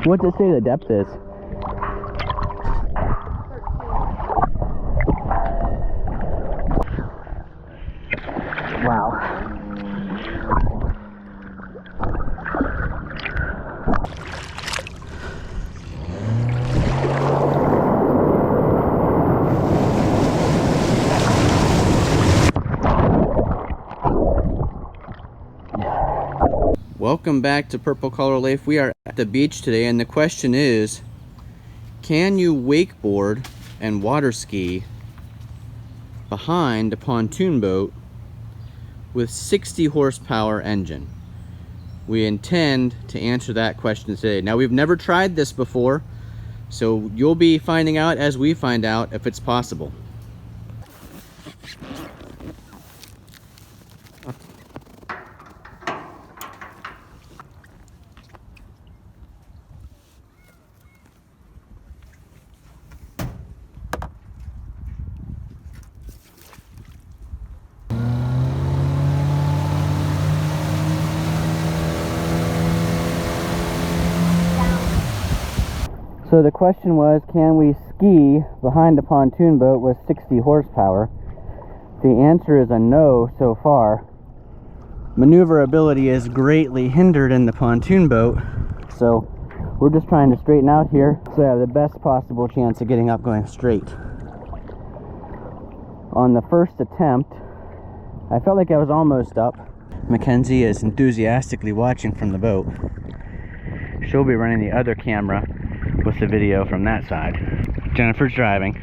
What's it say the depth is? Wow. Welcome back to Purple Color Life. We are at the beach today, and the question is, can you wakeboard and water ski behind a pontoon boat with 60 horsepower engine? We intend to answer that question today. Now, we've never tried this before, so you'll be finding out as we find out if it's possible. So the question was, can we ski behind a pontoon boat with 60 horsepower? The answer is a no so far. Maneuverability is greatly hindered in the pontoon boat, so we're just trying to straighten out here so I have the best possible chance of getting up going straight. On the first attempt, I felt like I was almost up. Mackenzie is enthusiastically watching from the boat. She'll be running the other camera with the video from that side. Jennifer's driving.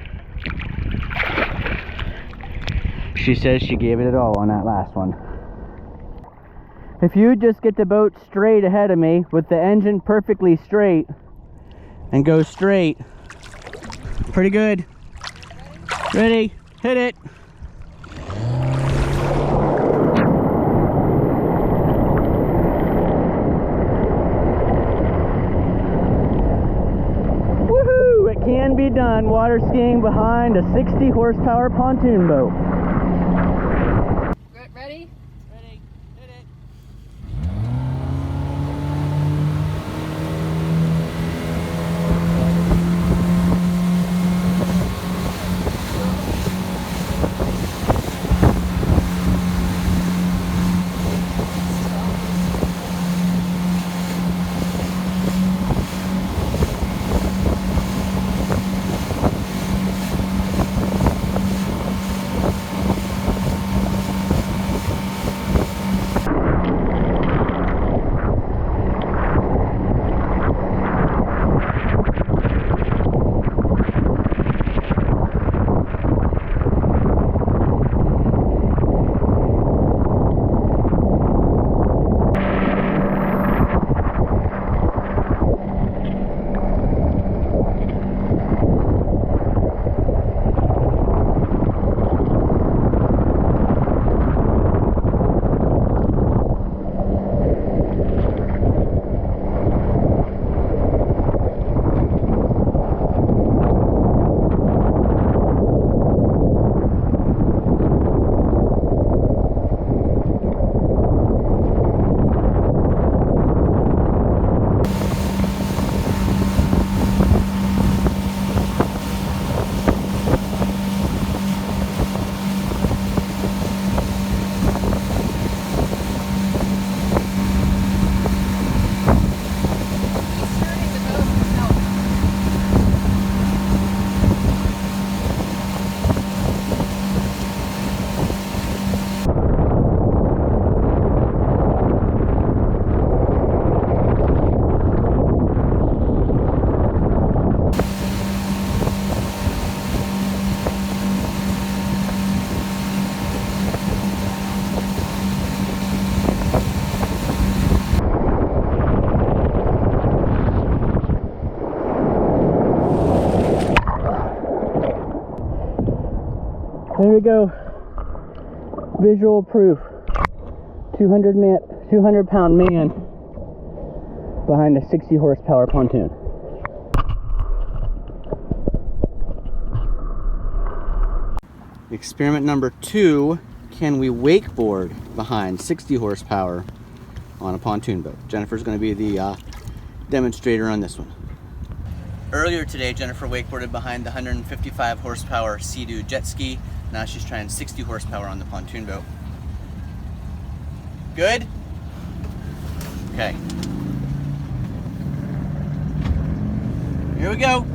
She says she gave it all on that last one. If you just get the boat straight ahead of me with the engine perfectly straight and go straight, pretty good. Ready? Hit it. Can be done water skiing behind a 60 horsepower pontoon boat. Ready? Ready. Hit it. There we go. Visual proof. 200 pound man behind a 60 horsepower pontoon. Experiment number 2, can we wakeboard behind 60 horsepower on a pontoon boat? Jennifer's going to be the demonstrator on this one. Earlier today, Jennifer wakeboarded behind the 155 horsepower SeaDoo Jetski. Now she's trying 60 horsepower on the pontoon boat. Good? Okay. Here we go.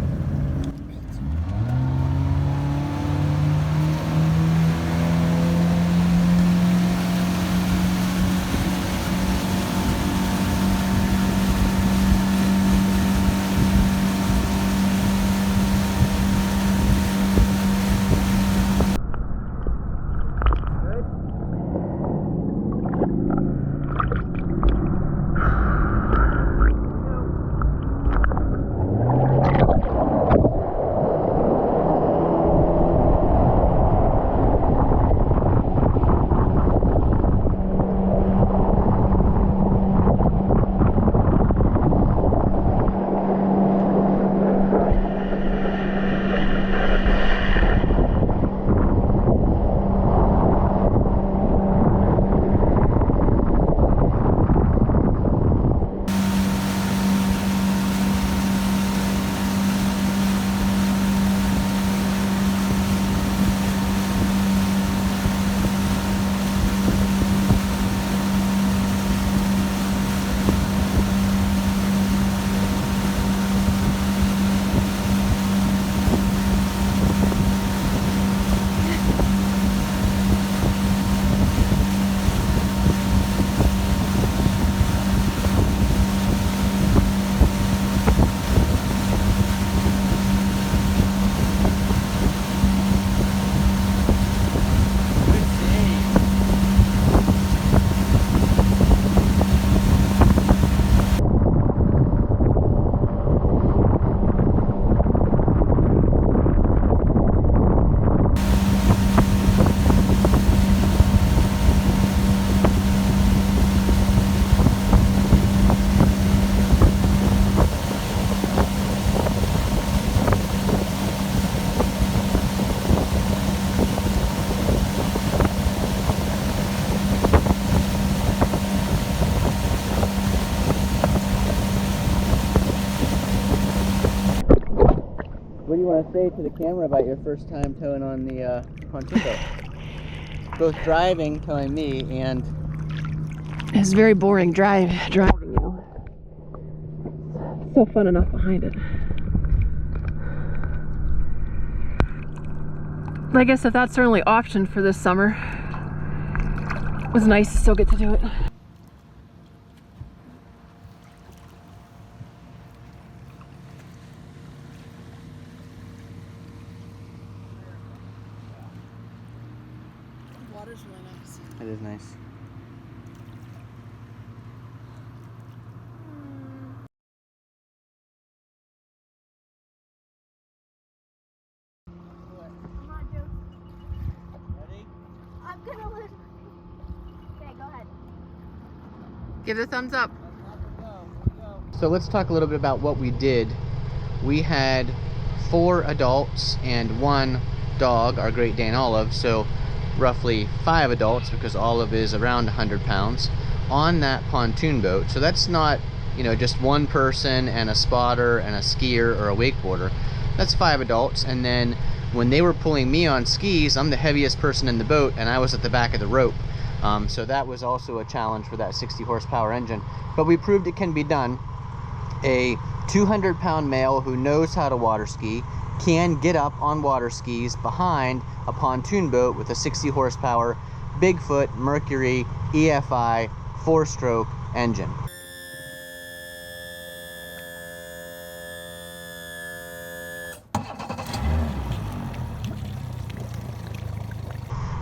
What do you want to say to the camera about your first time towing on the pontoon boat? Both driving, towing me, and... It's very boring driving you. So fun enough behind it. I guess if that's our only option for this summer, it was nice to still get to do it. Water's really nice. It is nice. Come on, Joe. Ready? I'm gonna lose. Okay, go ahead. Give it a thumbs up. So let's talk a little bit about what we did. We had 4 adults and 1 dog, our Great Dane Olive, so roughly 5 adults because Olive is around 100 pounds on that pontoon boat. So that's not, you know, just one person and a spotter and a skier or a wakeboarder. That's 5 adults, and then when they were pulling me on skis, I'm the heaviest person in the boat and I was at the back of the rope. So that was also a challenge for that 60 horsepower engine, but we proved it can be done. A 200-pound male who knows how to water ski can get up on water skis behind a pontoon boat with a 60 horsepower Bigfoot Mercury EFI 4-stroke engine.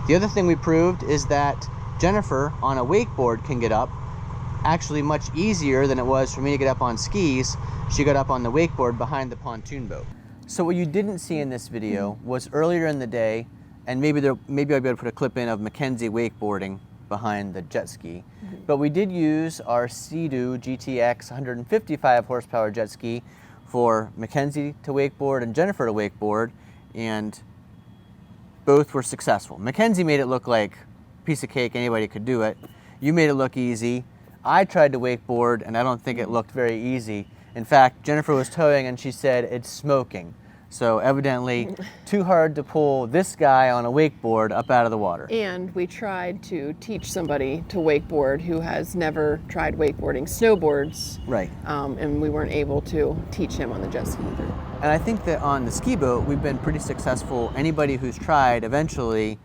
The other thing we proved is that Jennifer on a wakeboard can get up actually much easier than it was for me to get up on skis. She got up on the wakeboard behind the pontoon boat. So what you didn't see in this video was earlier in the day, and maybe I'll be able to put a clip in of Mackenzie wakeboarding behind the jet ski, but we did use our SeaDoo GTX 155 horsepower jet ski for Mackenzie to wakeboard and Jennifer to wakeboard, and both were successful. Mackenzie made it look like a piece of cake, anybody could do it. You made it look easy. I tried to wakeboard and I don't think it looked very easy. In fact, Jennifer was towing and she said it's smoking. So evidently too hard to pull this guy on a wakeboard up out of the water. And we tried to teach somebody to wakeboard who has never tried wakeboarding snowboards. Right. And we weren't able to teach him on the jet ski either. And I think that on the ski boat, we've been pretty successful. Anybody who's tried, eventually,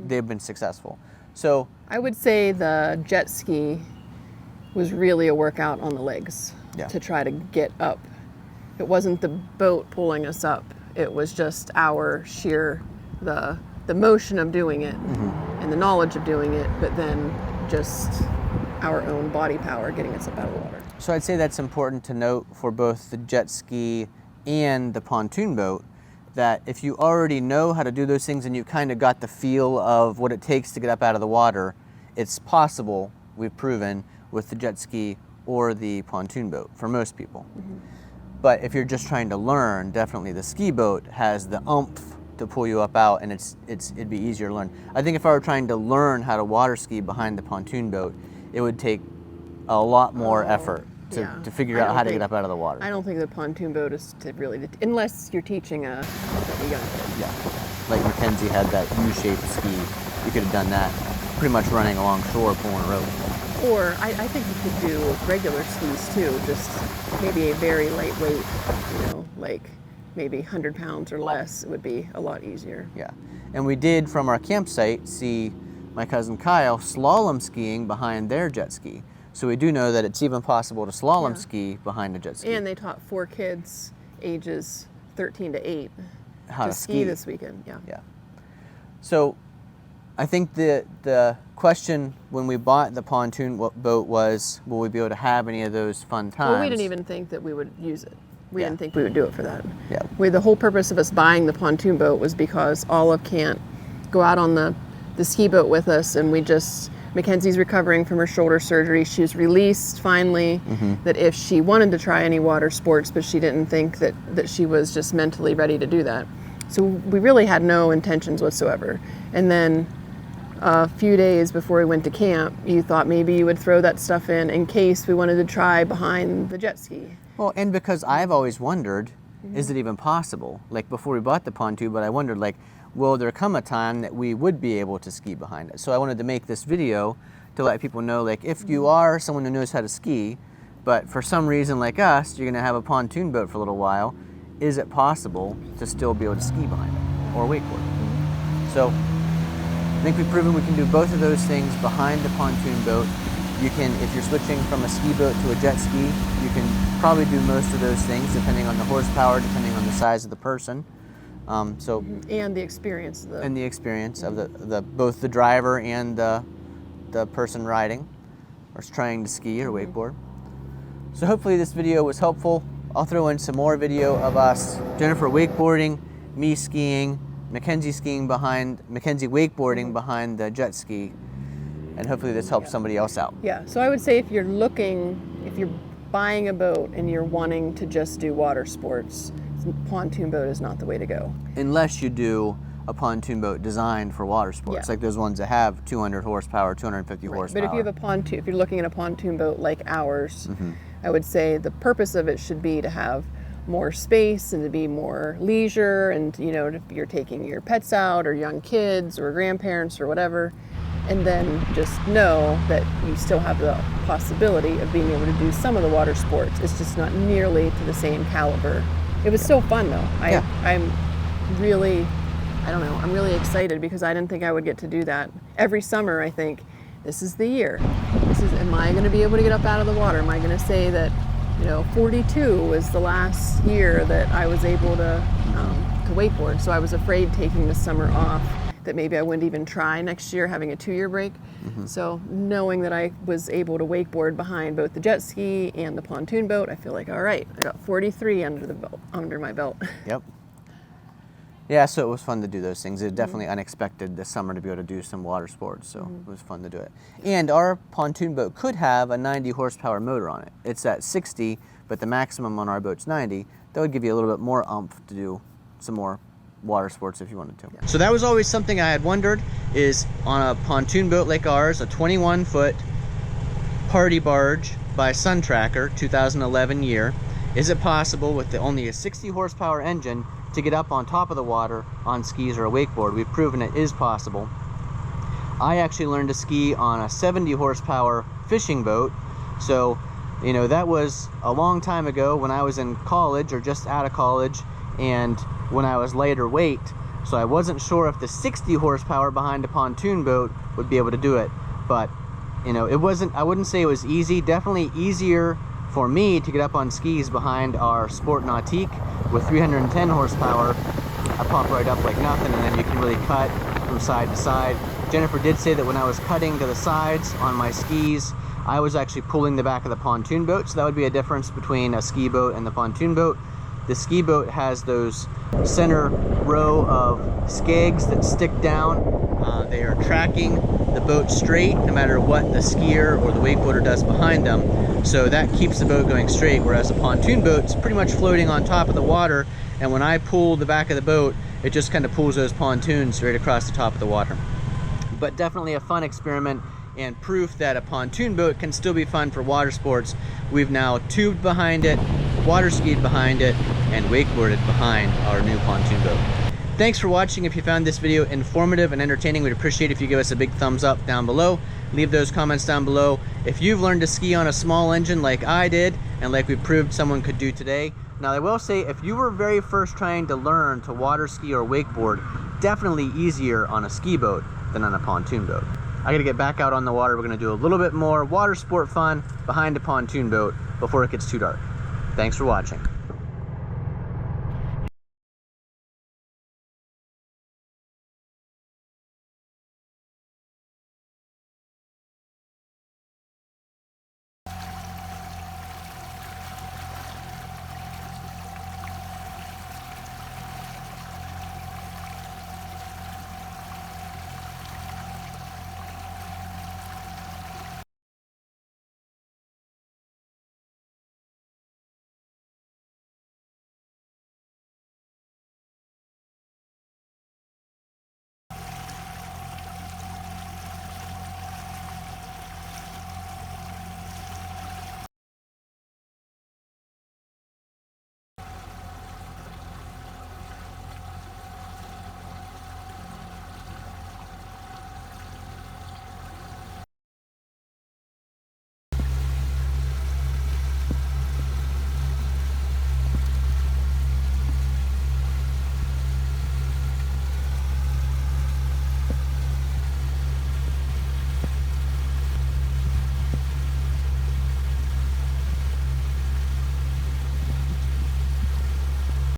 they've been successful. So I would say the jet ski was really a workout on the legs to try to get up. It wasn't the boat pulling us up. It was just our sheer, the motion of doing it and the knowledge of doing it, but then just our own body power getting us up out of the water. So I'd say that's important to note for both the jet ski and the pontoon boat, that if you already know how to do those things and you kind of got the feel of what it takes to get up out of the water, it's possible, we've proven, with the jet ski or the pontoon boat for most people. But if you're just trying to learn, definitely the ski boat has the oomph to pull you up out, and it'd be easier to learn. I think if I were trying to learn how to water ski behind the pontoon boat, it would take a lot more effort to figure out how to get up out of the water. I don't think the pontoon boat is unless you're teaching a young kid. Yeah, like Mackenzie had that U-shaped ski. You could have done that pretty much running along shore pulling a rope. Or I think you could do regular skis too, just maybe a very lightweight, like maybe 100 pounds or less. It would be a lot easier. Yeah, and we did from our campsite see my cousin Kyle slalom skiing behind their jet ski. So we do know that it's even possible to slalom ski behind a jet ski. And they taught 4 kids ages 13 to 8 how to ski this weekend. Yeah. So I think the question when we bought the pontoon boat was, will we be able to have any of those fun times? Well, we didn't even think that we would use it. We didn't think we would do it for that. Yeah. The whole purpose of us buying the pontoon boat was because Olive can't go out on the ski boat with us, and Mackenzie's recovering from her shoulder surgery. She was released finally, that if she wanted to try any water sports, but she didn't think that she was just mentally ready to do that. So we really had no intentions whatsoever. And then a few days before we went to camp, you thought maybe you would throw that stuff in case we wanted to try behind the jet ski. Well, and because I've always wondered, is it even possible? Like before we bought the pontoon, but I wondered, like, will there come a time that we would be able to ski behind it? So I wanted to make this video to let people know, like, if you are someone who knows how to ski, but for some reason like us, you're gonna have a pontoon boat for a little while, is it possible to still be able to ski behind it or wakeboard? So I think we've proven we can do both of those things behind the pontoon boat. You can, if you're switching from a ski boat to a jet ski, you can probably do most of those things depending on the horsepower, depending on the size of the person. And the experience of the experience of the both the driver and the person riding or trying to ski or wakeboard. So hopefully this video was helpful. I'll throw in some more video of us, Jennifer wakeboarding, me skiing, Mackenzie wakeboarding behind the jet ski, and hopefully this helps somebody else out. Yeah, so I would say if you're buying a boat and you're wanting to just do water sports, pontoon boat is not the way to go. Unless you do a pontoon boat designed for water sports, like those ones that have 200 horsepower, 250 horsepower. But if you have if you're looking at a pontoon boat like ours, I would say the purpose of it should be to have more space and to be more leisure, and if you're taking your pets out or young kids or grandparents or whatever, and then just know that you still have the possibility of being able to do some of the water sports. It's just not nearly to the same caliber. It was still fun though. I'm really excited because I didn't think I would get to do that. Every summer I think, this is the year. Am I going to be able to get up out of the water? Am I going to say that 42 was the last year that I was able to wakeboard? So I was afraid taking the summer off that maybe I wouldn't even try next year, having a 2-year break. So knowing that I was able to wakeboard behind both the jet ski and the pontoon boat, I feel like, all right, I got 43 under my belt. Yep. Yeah, so it was fun to do those things. It was definitely unexpected this summer to be able to do some water sports, so it was fun to do it. And our pontoon boat could have a 90 horsepower motor on it. It's at 60, but the maximum on our boat's 90. That would give you a little bit more oomph to do some more water sports if you wanted to. Yeah. So that was always something I had wondered, is on a pontoon boat like ours, a 21-foot party barge by SunTracker, 2011 year, Is it possible with only a 60 horsepower engine to get up on top of the water on skis or a wakeboard? We've proven it is possible. I actually learned to ski on a 70 horsepower fishing boat. So, you know, that was a long time ago when I was in college or just out of college, and when I was lighter weight. So I wasn't sure if the 60 horsepower behind a pontoon boat would be able to do it. But, you know, I wouldn't say it was easy. Definitely easier for me to get up on skis behind our Sport Nautique with 310 horsepower. I pop right up like nothing, and then you can really cut from side to side. Jennifer did say that when I was cutting to the sides on my skis, I was actually pulling the back of the pontoon boat, so that would be a difference between a ski boat and the pontoon boat. The ski boat has those center row of skegs that stick down. They are tracking the boat straight no matter what the skier or the wakeboarder does behind them. So that keeps the boat going straight, whereas a pontoon boat's pretty much floating on top of the water, and when I pull the back of the boat, it just kind of pulls those pontoons straight across the top of the water. But definitely a fun experiment and proof that a pontoon boat can still be fun for water sports. We've now tubed behind it, water skied behind it, and wakeboarded behind our new pontoon boat. Thanks for watching. If you found this video informative and entertaining, we'd appreciate if you give us a big thumbs up down below. Leave those comments down below. If you've learned to ski on a small engine like I did, and like we proved someone could do today. Now I will say, if you were very first trying to learn to water ski or wakeboard, definitely easier on a ski boat than on a pontoon boat. I gotta get back out on the water. We're gonna do a little bit more water sport fun behind a pontoon boat before it gets too dark. Thanks for watching.